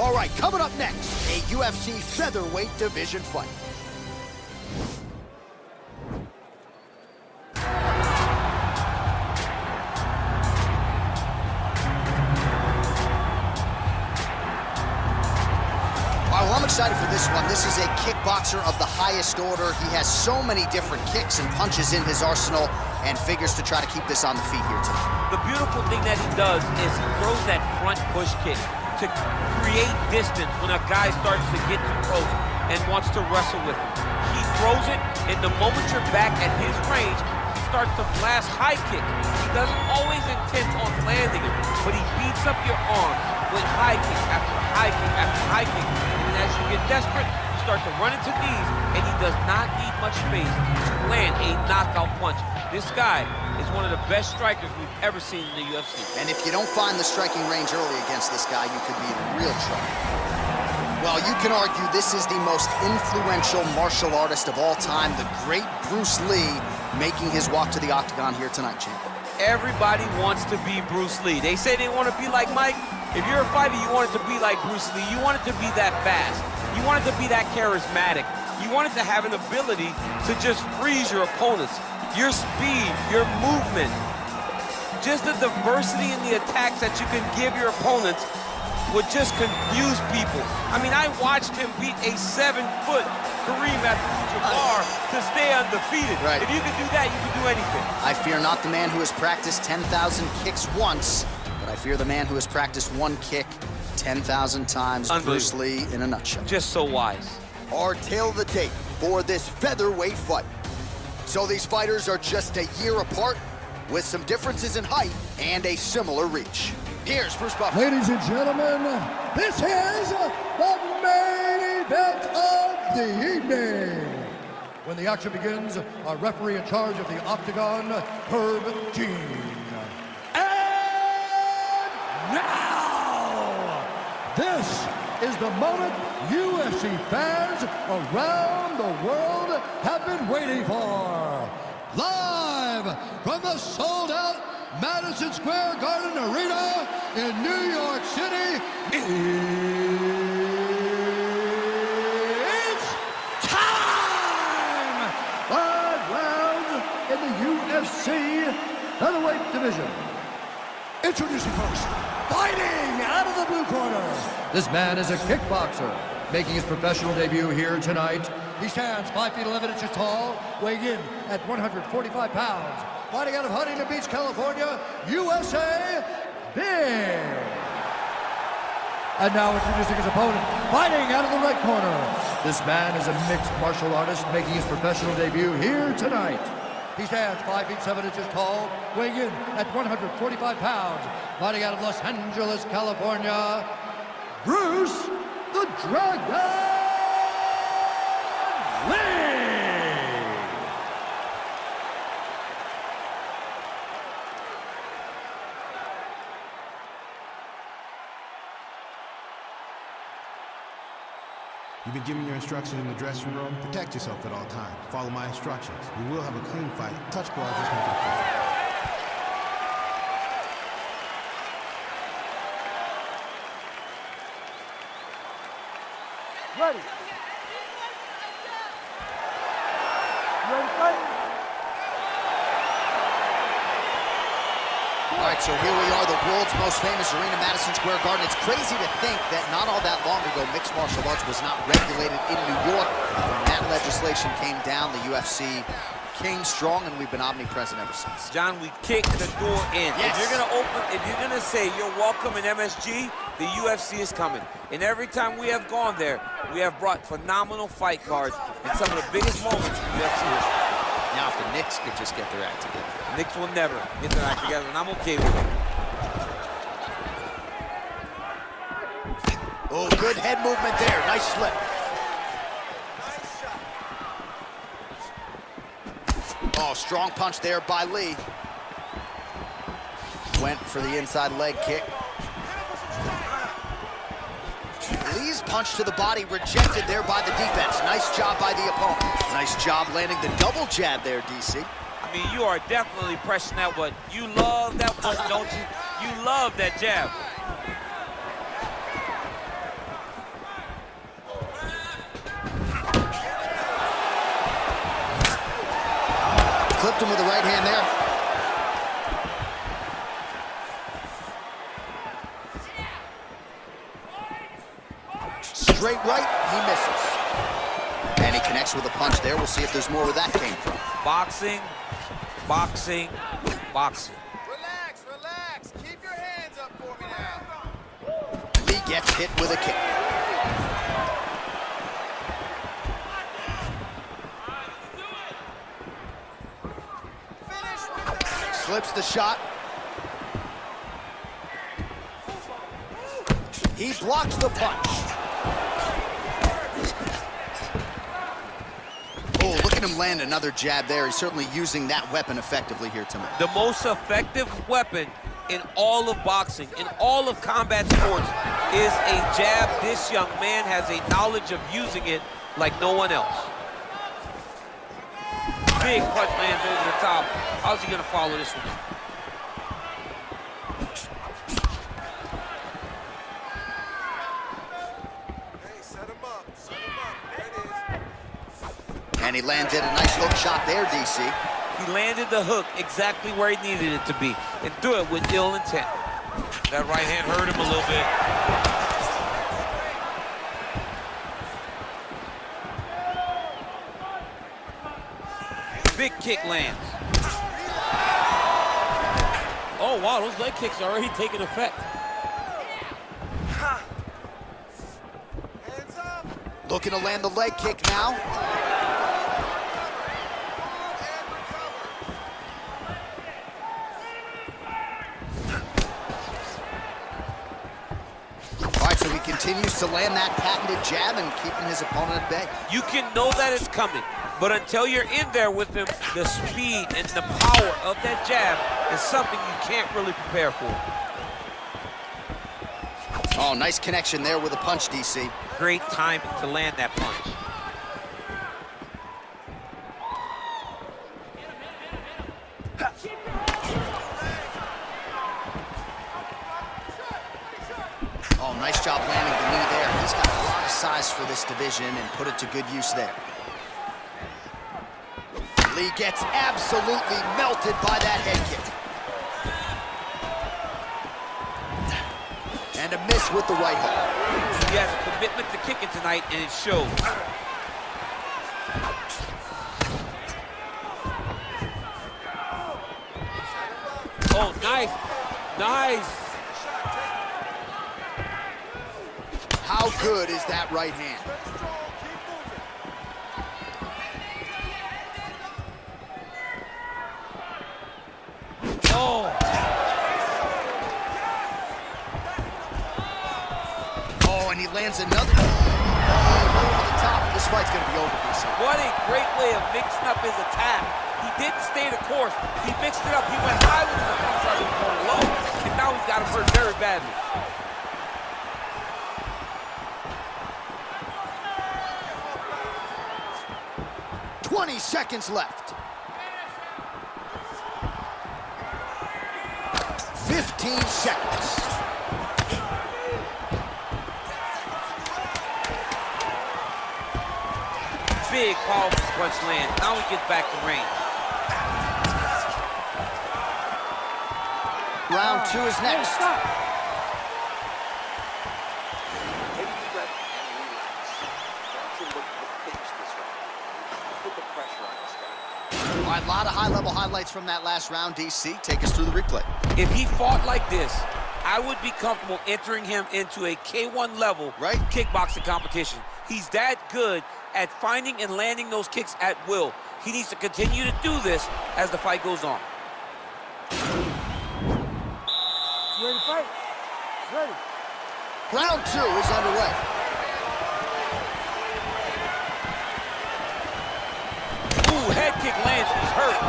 All right, coming up next, a UFC featherweight division fight. Well, I'm excited for this one. This is a kickboxer of the highest order. He has so many different kicks and punches in his arsenal and figures to try to keep this on the feet here tonight. The beautiful thing that he does is he throws that front push kick to create distance when a guy starts to get too close and wants to wrestle with him. He throws it, and the moment you're back at his range, he starts to blast high kick. He doesn't always intend on landing it, but he beats up your arm with high kick after high kick after high kick. And as you get desperate, you start to run into knees, and he does not need much space to land a knockout punch. This guy is one of the best strikers we've ever seen in the UFC. And if you don't find the striking range early against this guy, you could be in real trouble. Well, you can argue this is the most influential martial artist of all time, the great Bruce Lee, making his walk to the octagon here tonight, champ. Everybody wants to be Bruce Lee. They say they want to be like Mike. If you're a fighter, you want it to be like Bruce Lee. You want it to be that fast. You want it to be that charismatic. You want it to have an ability to just freeze your opponents. Your speed, your movement, just the diversity in the attacks that you can give your opponents would just confuse people. I mean, I watched him beat a 7-foot Kareem Abdul-Jabbar to stay undefeated. Right. If you can do that, you can do anything. I fear not the man who has practiced 10,000 kicks once, but I fear the man who has practiced one kick 10,000 times. Bruce Lee in a nutshell. Just so wise. Our tail of the tape for this featherweight fight. So these fighters are just a year apart, with some differences in height and a similar reach. Here's Bruce Buffer. Ladies and gentlemen, this is the main event of the evening. When the action begins, our referee in charge of the octagon, Herb Dean. And now, this is the moment UFC fans around the world have been waiting for. Live from the sold-out Madison Square Garden Arena in New York City, it's time! 5 rounds in the UFC featherweight division. Introducing first, fighting out of the blue corner. This man is a kickboxer, making his professional debut here tonight. He stands 5 feet 11 inches tall, weighing in at 145 pounds. Fighting out of Huntington Beach, California, USA, Big. And now introducing his opponent, fighting out of the right corner. This man is a mixed martial artist, making his professional debut here tonight. He stands 5 feet 7 inches tall, weighing in at 145 pounds. Fighting out of Los Angeles, California, Bruce the Dragon Lee! You've been given your instructions in the dressing room. Protect yourself at all times. Follow my instructions. We will have a clean fight. Touch gloves, let's make it fun. Ready. Ready, fight. All right, so here we are, the world's most famous arena, Madison Square Garden. It's crazy to think that not all that long ago, mixed martial arts was not regulated in New York. When that legislation came down, the UFC came strong, and we've been omnipresent ever since. John, we kick the door in. Yes. If you're gonna say you're welcome in MSG, the UFC is coming. And every time we have gone there, we have brought phenomenal fight cards and some of the biggest moments in UFC history. Now, if the Knicks could just get their act together. Knicks will never get their act together, and I'm okay with it. Oh, good head movement there. Nice slip. Oh, strong punch there by Lee. Went for the inside leg kick. Lee's punch to the body rejected there by the defense. Nice job by the opponent. Nice job landing the double jab there, DC. I mean, you are definitely pressing that one. You love that one, don't you? You love that jab. Hooked him with the right hand there. Straight right, he misses. And he connects with a punch there. We'll see if there's more where that came from. Boxing, boxing, boxing. Relax, relax. Keep your hands up for me now. Lee gets hit with a kick. Slips the shot. He blocks the punch. Oh, look at him land another jab there. He's certainly using that weapon effectively here tonight. The most effective weapon in all of boxing, in all of combat sports, is a jab. This young man has a knowledge of using it like no one else. Big punch lands over the top. How's he gonna follow this one? Hey, set him up. Set him up. There it is. And he landed a nice hook shot there, DC. He landed the hook exactly where he needed it to be and threw it with ill intent. That right hand hurt him a little bit. Big kick lands. Oh, wow, those leg kicks are already taking effect. Hands up. Looking to land the leg kick now. All right, so he continues to land that patented jab and keeping his opponent at bay. You can know that it's coming, but until you're in there with him, the speed and the power of that jab is something you can't really prepare for. Oh, nice connection there with a punch, DC. Great timing to land that punch. Oh, nice job landing the knee there. He's got a lot of size for this division and put it to good use there. Lee gets absolutely melted by that head kick. And a miss with the right hook. He has a commitment to kicking tonight, and it shows. Oh, nice. Nice. How good is that right hand? Oh. Oh, and he lands another. Oh, over the top. This fight's going to be over, DC. What a great way of mixing up his attack. He didn't stay the course. He mixed it up. He went high with the punch, he was going low, and now he's got him hurt very badly. $20 seconds left. 15 seconds. Big, powerful punch land. Now he gets back to range. Round 2 is next. Take a deep breath and relax. Try to look to finish this round. Put the pressure on this guy. All right, a lot of high-level highlights from that last round, DC. Take us through the replay. If he fought like this, I would be comfortable entering him into a K1 level kickboxing competition. He's that good at finding and landing those kicks at will. He needs to continue to do this as the fight goes on. You ready to fight? Ready. Round 2 is underway. Ooh, head kick lands, he's hurt.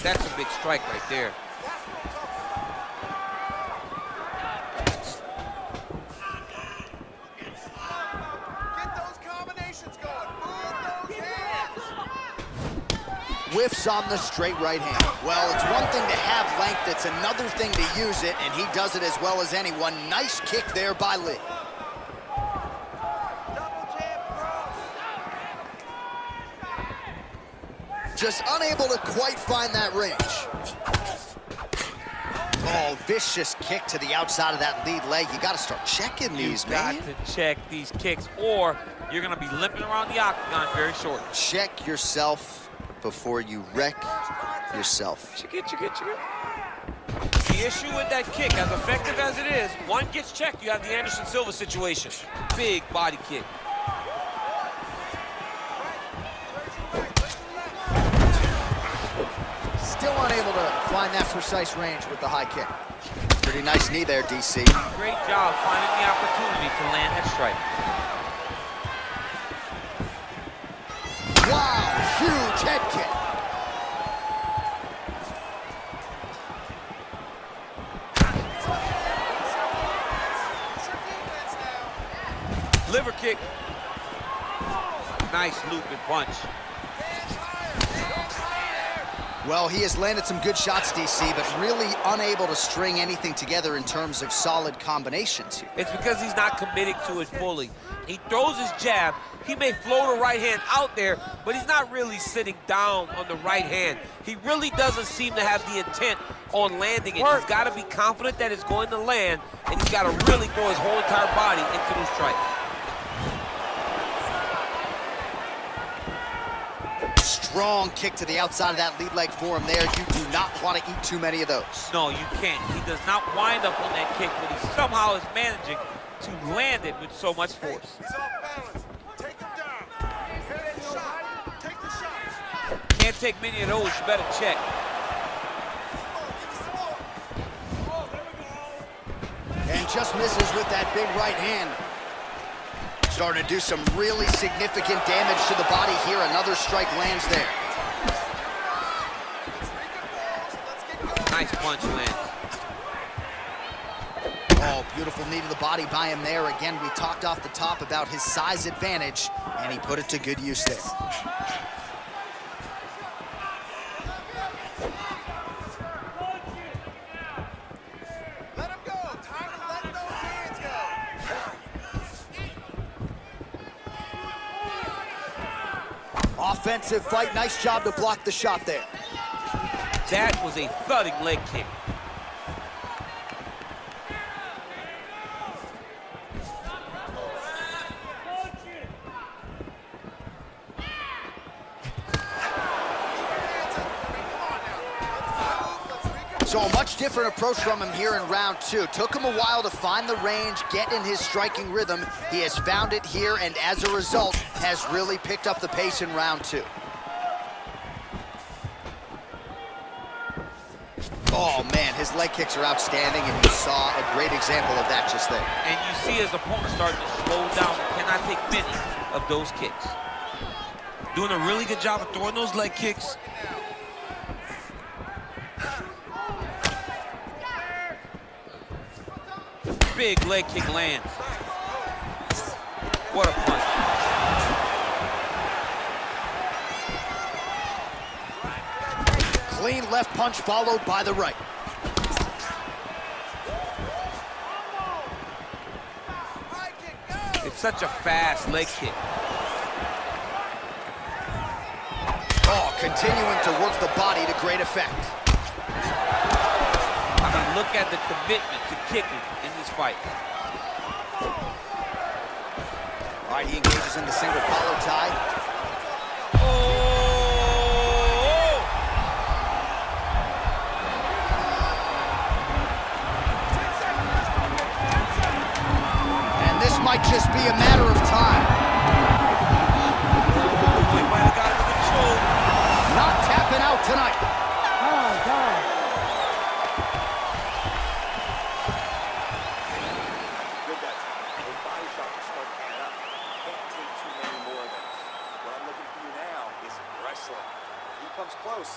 That's a big strike right there. Get those combinations going. Move those hands. Whiffs on the straight right hand. Well, it's one thing to have length, it's another thing to use it, and he does it as well as anyone. Nice kick there by Lee. just unable to quite find that range. Oh, vicious kick to the outside of that lead leg. You got to start checking these, man. You got to check these kicks, or you're going to be limping around the octagon very shortly. Check yourself before you wreck yourself. Check it. The issue with that kick, as effective as it is, one gets checked, you have the Anderson Silva situation. Big body kick. Still unable to find that precise range with the high kick. Pretty nice knee there, DC. Great job finding the opportunity to land that strike. Wow, huge head kick. Liver kick. Nice looping punch. Well, he has landed some good shots, DC, but really unable to string anything together in terms of solid combinations here. It's because he's not committing to it fully. He throws his jab. He may float a right hand out there, but he's not really sitting down on the right hand. He really doesn't seem to have the intent on landing it. He's got to be confident that it's going to land, and he's got to really throw his whole entire body into the strike. Strong kick to the outside of that lead leg for him there. You do not want to eat too many of those. No, you can't. He does not wind up on that kick, but he somehow is managing to land it with so much force. He's off balance. Take him down. Head and shot. Take the shot. Can't take many of those. You better check. And just misses with that big right hand. Starting to do some really significant damage to the body here. Another strike lands there. Nice punch lands. Oh, beautiful knee to the body by him there. Again, we talked off the top about his size advantage, and he put it to good use there. Let him go. Time to let those hands go. Offensive fight. Nice job to block the shot there. That was a thudding leg kick. So a much different approach from him here in round two. Took him a while to find the range, get in his striking rhythm. He has found it here, and as a result, has really picked up the pace in round two. Oh, man, his leg kicks are outstanding, and you saw a great example of that just there. And you see his opponent starting to slow down. Cannot take many of those kicks. Doing a really good job of throwing those leg kicks. Big leg kick lands. What a punch. Clean left punch followed by the right. It's such a fast leg kick. Oh, continuing to work the body to great effect. I mean, look at the commitment to kicking in this fight. All right, he engages in the single collar tie. Oh! And this might just be a matter of time. We might have got it with a choke. Not tapping out tonight. Oh, God. Good that time. Those body shots are starting to add up. Can't take too many more of those. What I'm looking for you now is wrestling. If he comes close.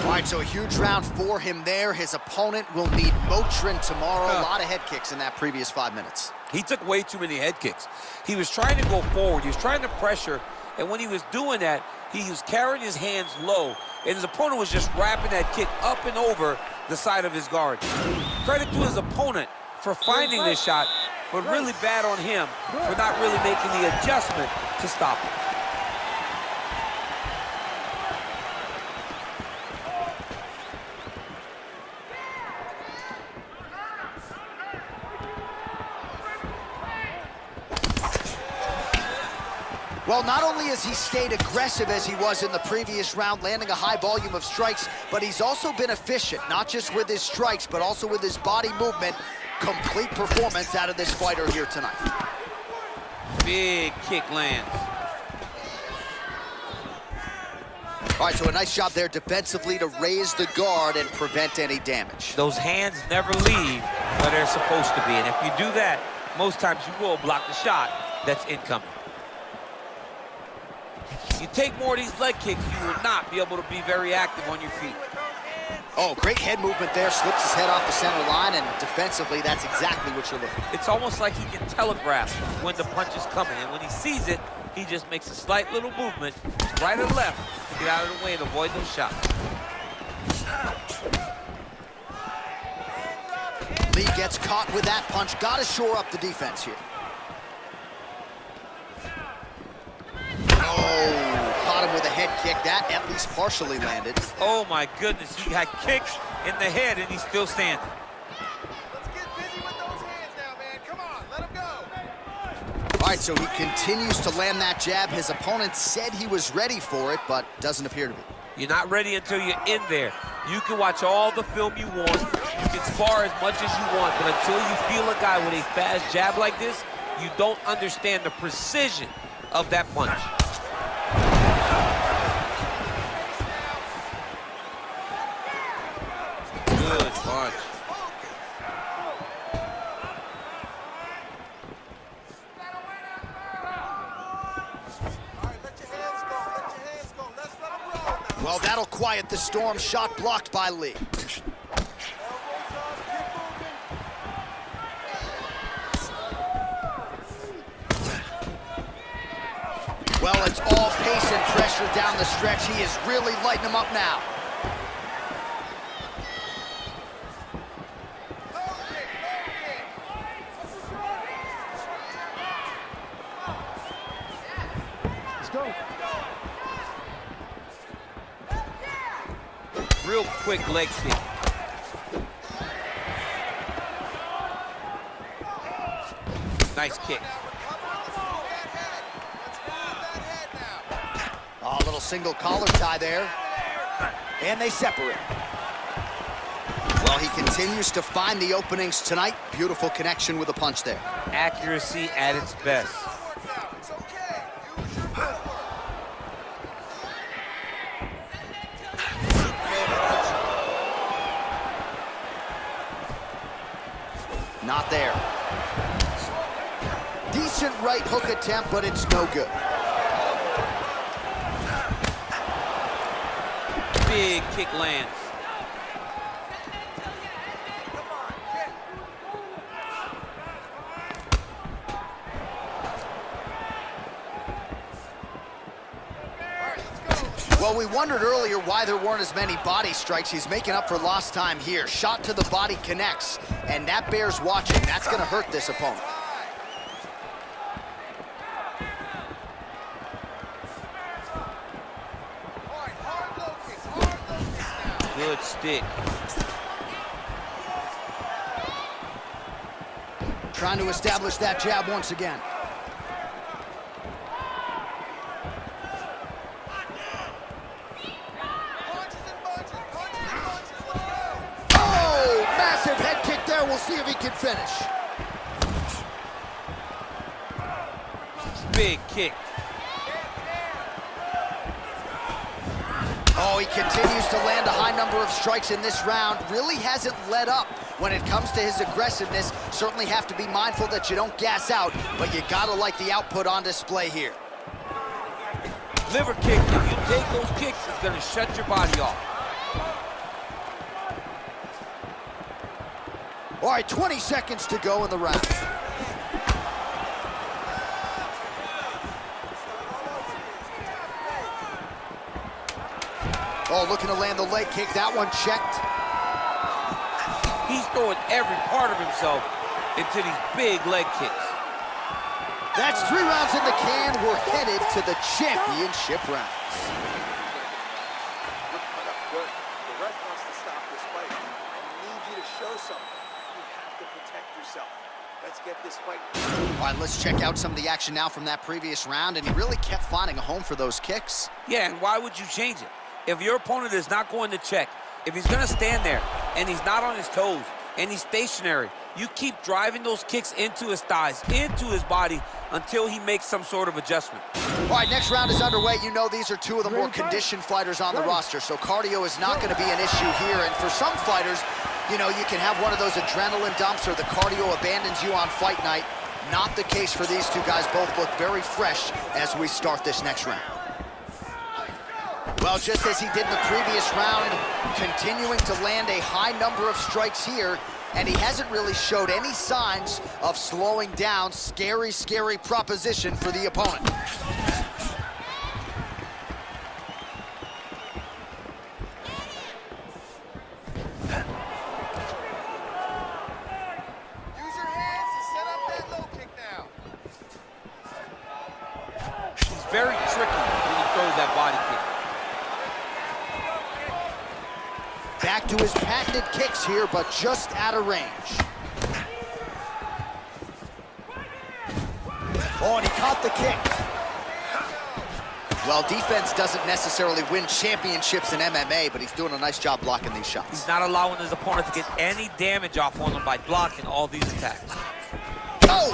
All right, so a huge round for him there. His opponent will need Motrin tomorrow. A lot of head kicks in that previous 5 minutes. He took way too many head kicks. He was trying to go forward. He was trying to pressure. And when he was doing that, he was carrying his hands low. And his opponent was just wrapping that kick up and over the side of his guard. Credit to his opponent for finding this shot, but really bad on him for not really making the adjustment to stop him. Well, not only has he stayed aggressive as he was in the previous round, landing a high volume of strikes, but he's also been efficient, not just with his strikes, but also with his body movement. Complete performance out of this fighter here tonight. Big kick lands. All right, so a nice job there defensively to raise the guard and prevent any damage. Those hands never leave where they're supposed to be, and if you do that, most times you will block the shot that's incoming. You take more of these leg kicks, you will not be able to be very active on your feet. Oh, great head movement there, slips his head off the center line, and defensively, that's exactly what you're looking for. It's almost like he can telegraph when the punch is coming, and when he sees it, he just makes a slight little movement, right or left, to get out of the way and avoid those shots. Lee gets caught with that punch. Got to shore up the defense here. Oh, caught him with a head kick. That at least partially landed. Oh my goodness, he had kicks in the head and he's still standing. Let's get busy with those hands now, man. Come on, let him go. All right, so he continues to land that jab. His opponent said he was ready for it, but doesn't appear to be. You're not ready until you're in there. You can watch all the film you want. You can spar as much as you want, but until you feel a guy with a fast jab like this, you don't understand the precision of that punch. Good punch. Well, that'll quiet the storm. Shot blocked by Lee. Well, it's all pace and pressure down the stretch. He is really lighting him up now. Let's go. Real quick leg kick. Nice kick. Oh, a little single collar tie there. And they separate. Well, he continues to find the openings tonight. Beautiful connection with a punch there. Accuracy at its best. It's okay. Use your footwork. Not there. Decent right hook attempt, but it's no good. Big kick lands. Well, we wondered earlier why there weren't as many body strikes. He's making up for lost time here. Shot to the body connects, and that bears watching. That's going to hurt this opponent. Good stick. Trying to establish that jab once again. Oh, massive head kick there. We'll see if he can finish. Big kick. Oh, he continues to land a high number of strikes in this round. Really hasn't let up when it comes to his aggressiveness. Certainly have to be mindful that you don't gas out, but you gotta like the output on display here. Liver kick, if you take those kicks, it's gonna shut your body off. All right, 20 seconds to go in the round. Oh, looking to land the leg kick. That one checked. He's throwing every part of himself into these big leg kicks. That's 3 rounds in the can. We're headed to the championship rounds. The ref wants to stop this fight. I need you to show something. You have to protect yourself. Let's get this fight. All right, let's check out some of the action now from that previous round, and he really kept finding a home for those kicks. Yeah, and why would you change it? If your opponent is not going to check, if he's going to stand there and he's not on his toes and he's stationary, you keep driving those kicks into his thighs, into his body, until he makes some sort of adjustment. All right, next round is underway. You know these are two of the more conditioned fighters on the roster, so cardio is not going to be an issue here. And for some fighters, you know, you can have one of those adrenaline dumps or the cardio abandons you on fight night. Not the case for these two guys. Both look very fresh as we start this next round. Well, just as he did in the previous round, continuing to land a high number of strikes here, and he hasn't really showed any signs of slowing down. Scary, scary proposition for the opponent. Use your hands to set up that low kick now. He's very tricky when he throws that body kick. Back to his patented kicks here, but just out of range. Oh, and he caught the kick. Well, defense doesn't necessarily win championships in MMA, but he's doing a nice job blocking these shots. He's not allowing his opponent to get any damage off on him by blocking all these attacks. Oh!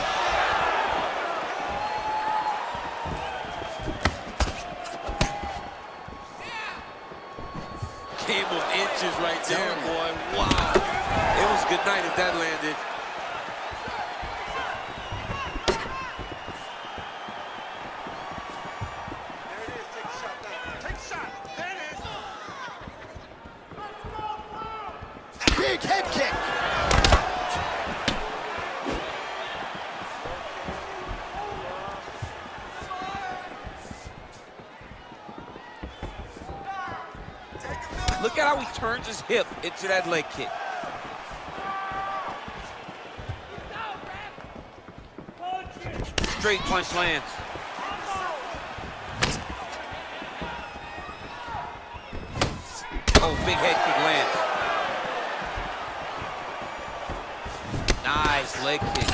Game of inches right there, boy. Wow. It was good night if that landed. There it is. Take a shot now. Take a shot. There it is. Big head kick. Look at how he turns his hip into that leg kick. Straight punch lands. Oh, big head kick lands. Nice leg kick.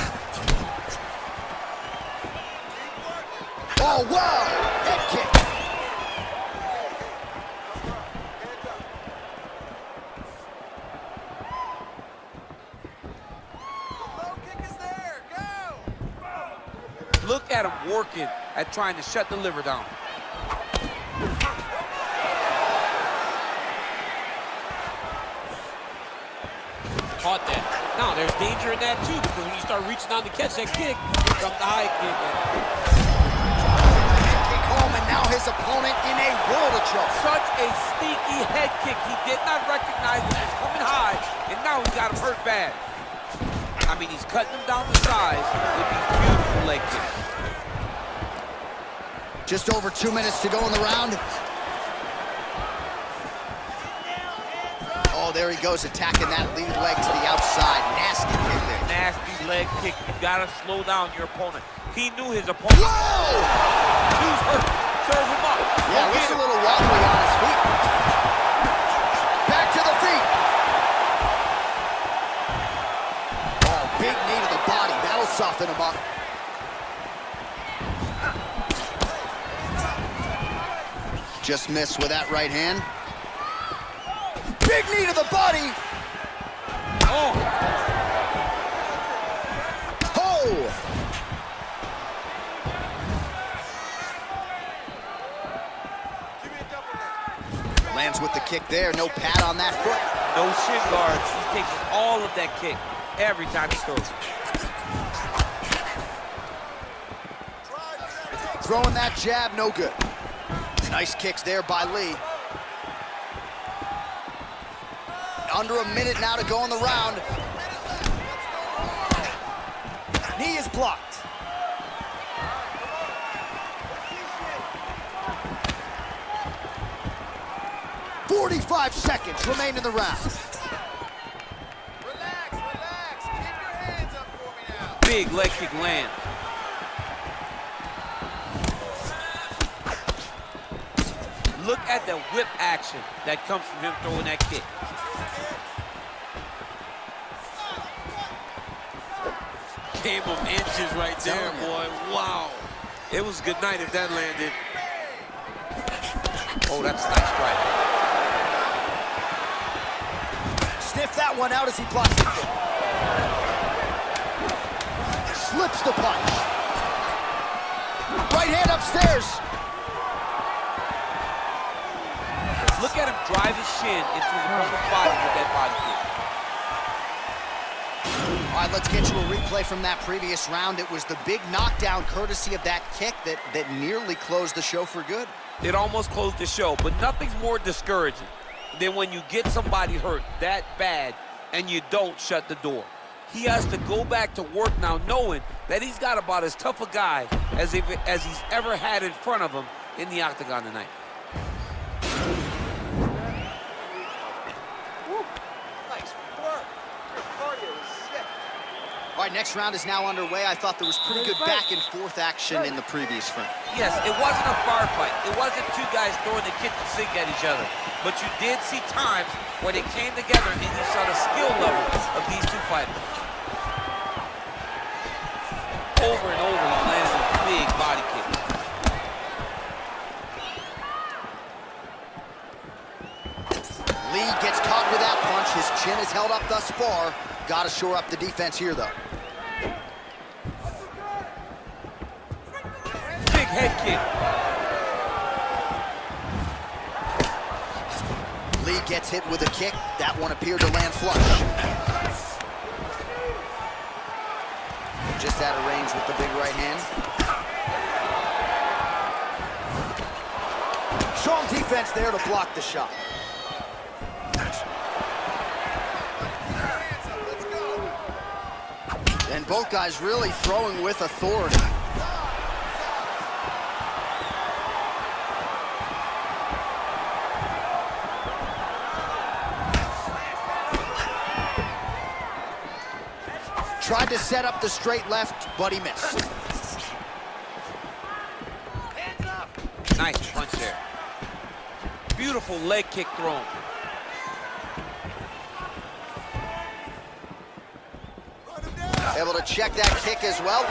Oh, wow! Head kick. Look at him working at trying to shut the liver down. Caught that. Now, there's danger in that, too, because when you start reaching out to catch that kick, here comes the high kick. Head kick home, and now his opponent in a world of trouble. Such a sneaky head kick. He did not recognize it was coming high, and now he got him hurt bad. I mean, he's cutting him down to size with these beautiful leg kicks. Just over 2 minutes to go in the round. Oh, there he goes, attacking that lead leg to the outside. Nasty kick there. Nasty leg kick. You gotta slow down your opponent. He knew his opponent. Whoa! He's hurt. Serve him up. Yeah, looks a little wobbly on his feet. Back to the feet. Oh, big knee to the body. That'll soften him up. Just missed with that right hand. Big knee to the body. Oh. Oh! Give me a double now. Lands with the kick there. No pad on that foot. No shin guards. He takes all of that kick every time he throws it. Throwing that jab, no good. Nice kicks there by Lee. Under a minute now to go in the round. Knee is blocked. "45 seconds remain in the round. Relax, relax. Keep your hands up for me now. Big leg kick lands. Look at the whip action that comes from him throwing that kick. Game of inches right there, boy. Wow. It was good night if that landed. Oh, that's a nice strike. Sniff that one out as he blocks it. Slips the punch. Right hand upstairs. Look at him drive his shin into his opponent's body with that body kick. All right, let's get you a replay from that previous round. It was the big knockdown courtesy of that kick that nearly closed the show for good. It almost closed the show, but nothing's more discouraging than when you get somebody hurt that bad and you don't shut the door. He has to go back to work now knowing that he's got about as tough a guy as he's ever had in front of him in the octagon tonight. Nice work. Your cardio is sick. All right, next round is now underway. I thought there was pretty good back and forth action in the previous frame. Yes, it wasn't a bar fight. It wasn't two guys throwing the kitchen sink at each other. But you did see times where they came together and you saw the skill level of these two fighters. Over and over, he landed a big body kick. Lee gets caught with that punch. His chin is held up thus far. Got to shore up the defense here, though. Big head kick. Lee gets hit with a kick. That one appeared to land flush. Just out of range with the big right hand. Strong defense there to block the shot. And both guys really throwing with authority. Tried to set up the straight left, but he missed. Nice punch there. Beautiful leg kick thrown. Able to check that kick as well.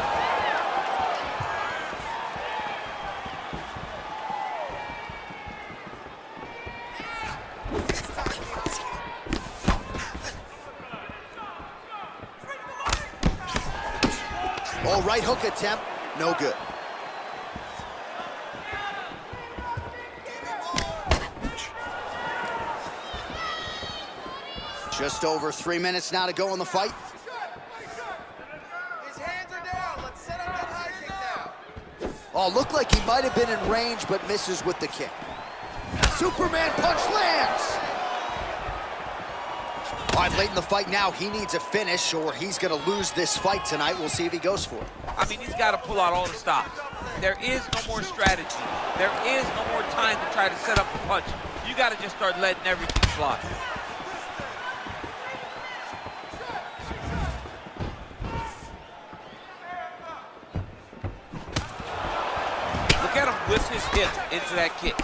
Oh, right hook attempt, no good. Just over 3 minutes now to go in the fight. His hands are down. Let's set up that high kick now. Oh, looked like he might have been in range, but misses with the kick. Superman punch lands. All right, late in the fight now, he needs a finish or he's gonna lose this fight tonight. We'll see if he goes for it. I mean, he's got to pull out all the stops. There is no more strategy. There is no more time to try to set up the punch. You got to just start letting everything fly. Look at him whip his hip into that kick.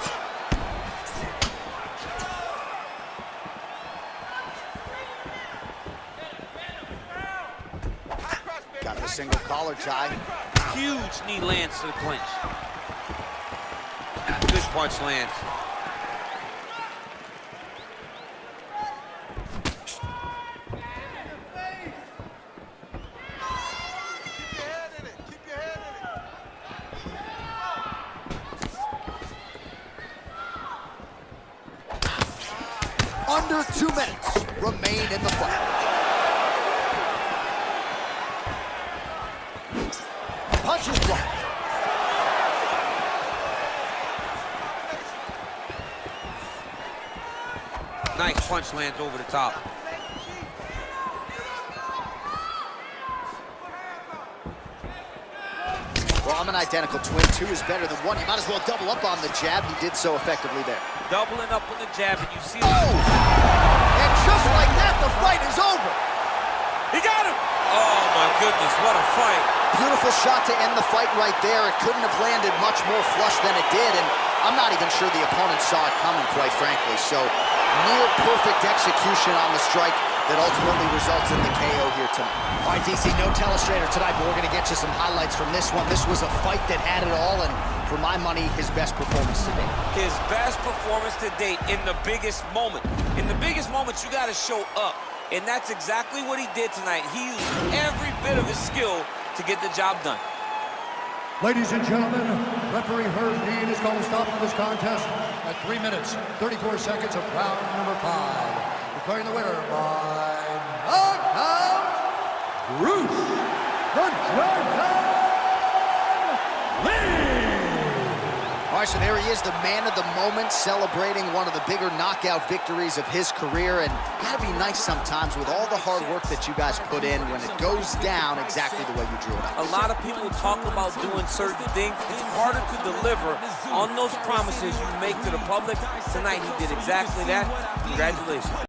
Got the single collar tie. Huge knee lands to the clinch. Good punch lands. Under 2 minutes remain in the fight. Punches blocked. Nice punch lands over the top. Well, I'm an identical twin. 2 is better than 1. You might as well double up on the jab. He did so effectively there. Doubling up on the jab, and you see... Oh! And just like that, the fight is over. He got him! Oh, my goodness, what a fight. Beautiful shot to end the fight right there. It couldn't have landed much more flush than it did, and I'm not even sure the opponent saw it coming, quite frankly. So, near perfect execution on the strike. that ultimately results in the KO here tonight. All right, DC, no telestrator tonight, but we're going to get you some highlights from this one. This was a fight that had it all, and for my money, his best performance to date. His best performance to date in the biggest moment. In the biggest moments, you got to show up. And that's exactly what he did tonight. He used every bit of his skill to get the job done. Ladies and gentlemen, referee Herb Dean is going to stop this contest at 3 minutes, 34 seconds of round number 5. Declaring the winner by knockout, Bruce the Dragon Lee! All right, so there he is, the man of the moment, celebrating one of the bigger knockout victories of his career. And gotta be nice sometimes with all the hard work that you guys put in when it goes down exactly the way you drew it up. A lot of people talk about doing certain things. It's harder to deliver on those promises you make to the public. Tonight, he did exactly that. Congratulations.